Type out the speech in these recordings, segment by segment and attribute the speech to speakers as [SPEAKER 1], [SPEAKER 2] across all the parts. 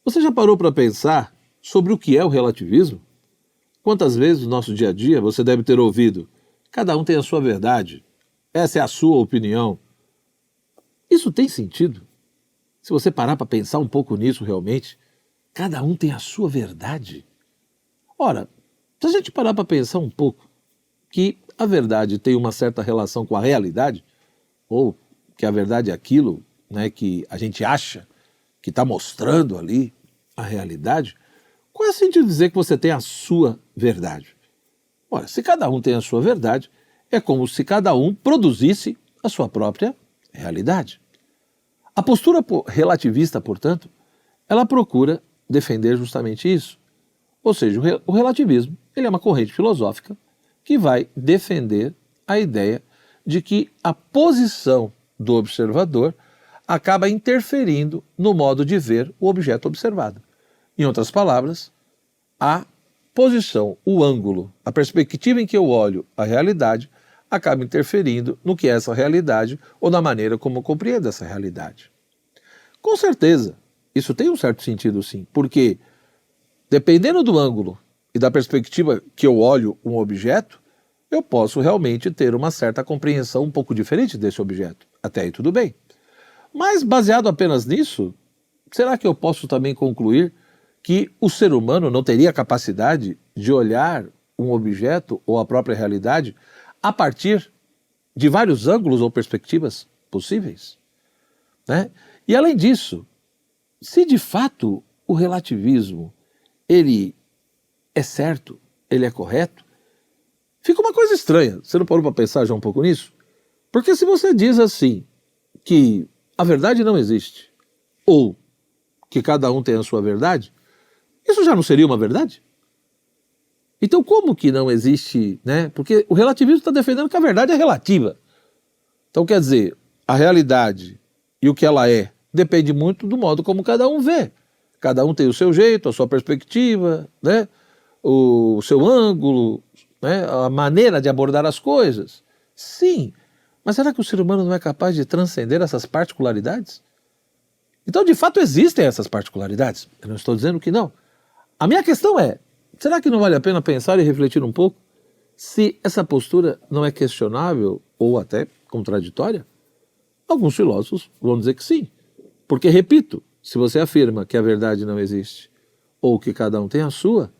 [SPEAKER 1] Você já parou para pensar sobre o que é o relativismo? Quantas vezes no nosso dia a dia você deve ter ouvido: cada um tem a sua verdade, essa é a sua opinião. Isso tem sentido? Se você parar para pensar um pouco nisso realmente, cada um tem a sua verdade. Ora, se a gente parar para pensar um pouco que a verdade tem uma certa relação com a realidade, ou que a verdade é aquilo, né, que a gente acha que está mostrando ali a realidade, qual é o sentido de dizer que você tem a sua verdade? Ora, se cada um tem a sua verdade, é como se cada um produzisse a sua própria realidade. A postura relativista, portanto, ela procura defender justamente isso. Ou seja, o relativismo ele é uma corrente filosófica que vai defender a ideia de que a posição do observador acaba interferindo no modo de ver o objeto observado. Em outras palavras, a posição, o ângulo, a perspectiva em que eu olho a realidade acaba interferindo no que é essa realidade ou na maneira como eu compreendo essa realidade. Com certeza, isso tem um certo sentido sim, porque dependendo do ângulo e da perspectiva que eu olho um objeto, eu posso realmente ter uma certa compreensão um pouco diferente desse objeto. Até aí tudo bem. Mas baseado apenas nisso, será que eu posso também concluir que o ser humano não teria capacidade de olhar um objeto ou a própria realidade a partir de vários ângulos ou perspectivas possíveis? Né? E além disso, se de fato o relativismo ele é certo, ele é correto, fica uma coisa estranha. Você não parou para pensar já um pouco nisso? Porque se você diz assim, que a verdade não existe, ou que cada um tem a sua verdade, isso já não seria uma verdade? Então como que não existe, né? Porque o relativismo está defendendo que a verdade é relativa. Então quer dizer, a realidade e o que ela é depende muito do modo como cada um vê. Cada um tem o seu jeito, a sua perspectiva, né? O seu ângulo, né? A maneira de abordar as coisas. Sim, mas será que o ser humano não é capaz de transcender essas particularidades? Então, de fato, existem essas particularidades. Eu não estou dizendo que não. A minha questão é, será que não vale a pena pensar e refletir um pouco se essa postura não é questionável ou até contraditória? Alguns filósofos vão dizer que sim. Porque, repito, se você afirma que a verdade não existe ou que cada um tem a sua,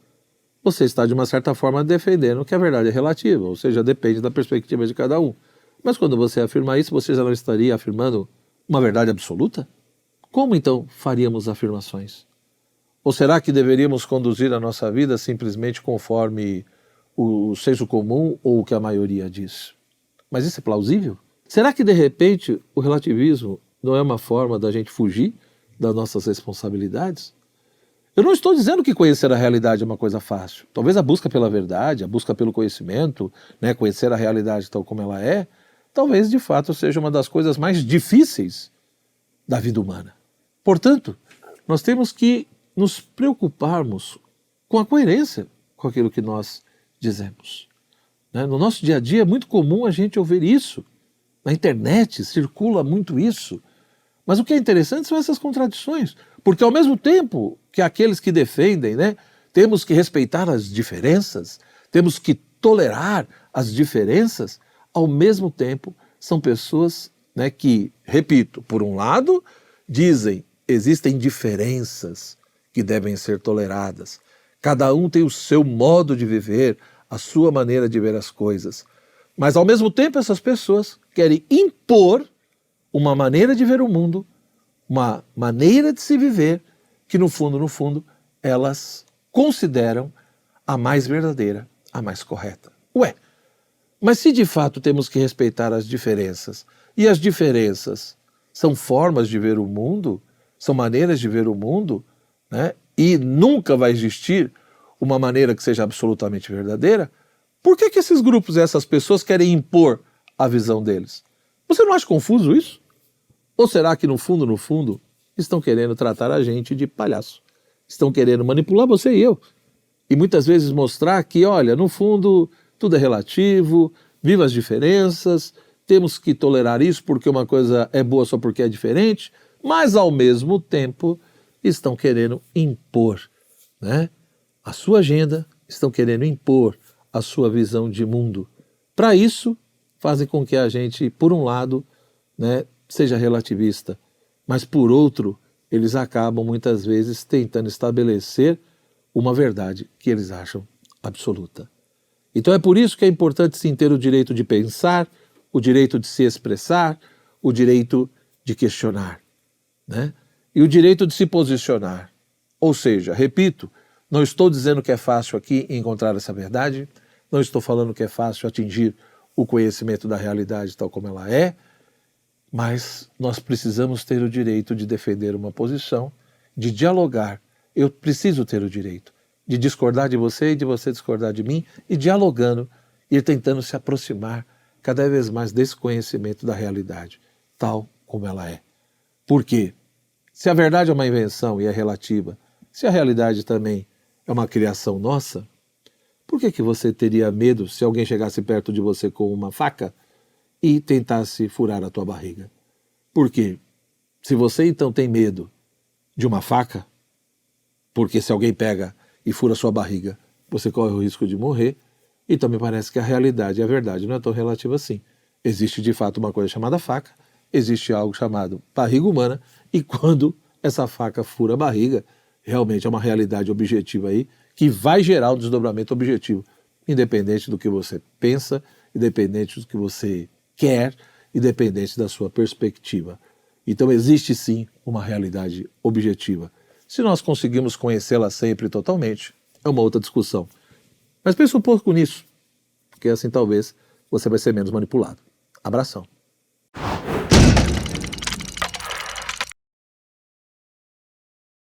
[SPEAKER 1] você está, de uma certa forma, defendendo que a verdade é relativa, ou seja, depende da perspectiva de cada um. Mas quando você afirma isso, você já não estaria afirmando uma verdade absoluta? Como então faríamos afirmações? Ou será que deveríamos conduzir a nossa vida simplesmente conforme o senso comum ou o que a maioria diz? Mas isso é plausível? Será que de repente o relativismo não é uma forma da gente fugir das nossas responsabilidades? Eu não estou dizendo que conhecer a realidade é uma coisa fácil. Talvez a busca pela verdade, a busca pelo conhecimento, né, conhecer a realidade tal como ela é, talvez de fato seja uma das coisas mais difíceis da vida humana. Portanto, nós temos que nos preocuparmos com a coerência com aquilo que nós dizemos. Né? No nosso dia a dia é muito comum a gente ouvir isso. Na internet circula muito isso. Mas o que é interessante são essas contradições. Porque ao mesmo tempo que aqueles que defendem, né, temos que respeitar as diferenças, temos que tolerar as diferenças, ao mesmo tempo são pessoas, né, que, repito, por um lado, dizem existem diferenças que devem ser toleradas. Cada um tem o seu modo de viver, a sua maneira de ver as coisas. Mas, ao mesmo tempo, essas pessoas querem impor uma maneira de ver o mundo, uma maneira de se viver, que, no fundo, elas consideram a mais verdadeira, a mais correta. Ué, mas se de fato temos que respeitar as diferenças, e as diferenças são formas de ver o mundo, são maneiras de ver o mundo, né? E nunca vai existir uma maneira que seja absolutamente verdadeira, por que esses grupos e essas pessoas querem impor a visão deles? Você não acha confuso isso? Ou será que no fundo, estão querendo tratar a gente de palhaço? Estão querendo manipular você e eu. E muitas vezes mostrar que, olha, no fundo, tudo é relativo, viva as diferenças, temos que tolerar isso porque uma coisa é boa só porque é diferente, mas ao mesmo tempo estão querendo impor, né, a sua agenda, estão querendo impor a sua visão de mundo. Para isso, fazem com que a gente, por um lado, né, seja relativista, mas por outro, eles acabam muitas vezes tentando estabelecer uma verdade que eles acham absoluta. Então é por isso que é importante sim ter o direito de pensar, o direito de se expressar, o direito de questionar, né? E o direito de se posicionar. Ou seja, repito, não estou dizendo que é fácil aqui encontrar essa verdade, não estou falando que é fácil atingir o conhecimento da realidade tal como ela é, mas nós precisamos ter o direito de defender uma posição, de dialogar. Eu preciso ter o direito de discordar de você e de você discordar de mim, e dialogando, ir tentando se aproximar cada vez mais desse conhecimento da realidade, tal como ela é. Por quê? Se a verdade é uma invenção e é relativa, se a realidade também é uma criação nossa, por que você teria medo se alguém chegasse perto de você com uma faca e tentasse furar a tua barriga? Por quê? Se você então tem medo de uma faca, porque se alguém pega e fura a sua barriga, você corre o risco de morrer, então me parece que a realidade e a verdade não é tão relativa assim. Existe de fato uma coisa chamada faca, existe algo chamado barriga humana, e quando essa faca fura a barriga, realmente é uma realidade objetiva aí, que vai gerar um desdobramento objetivo, independente do que você pensa, independente do que você quer, independente da sua perspectiva. Então existe sim uma realidade objetiva. Se nós conseguimos conhecê-la sempre totalmente, é uma outra discussão. Mas pense um pouco nisso, porque assim talvez você vai ser menos manipulado. Abração.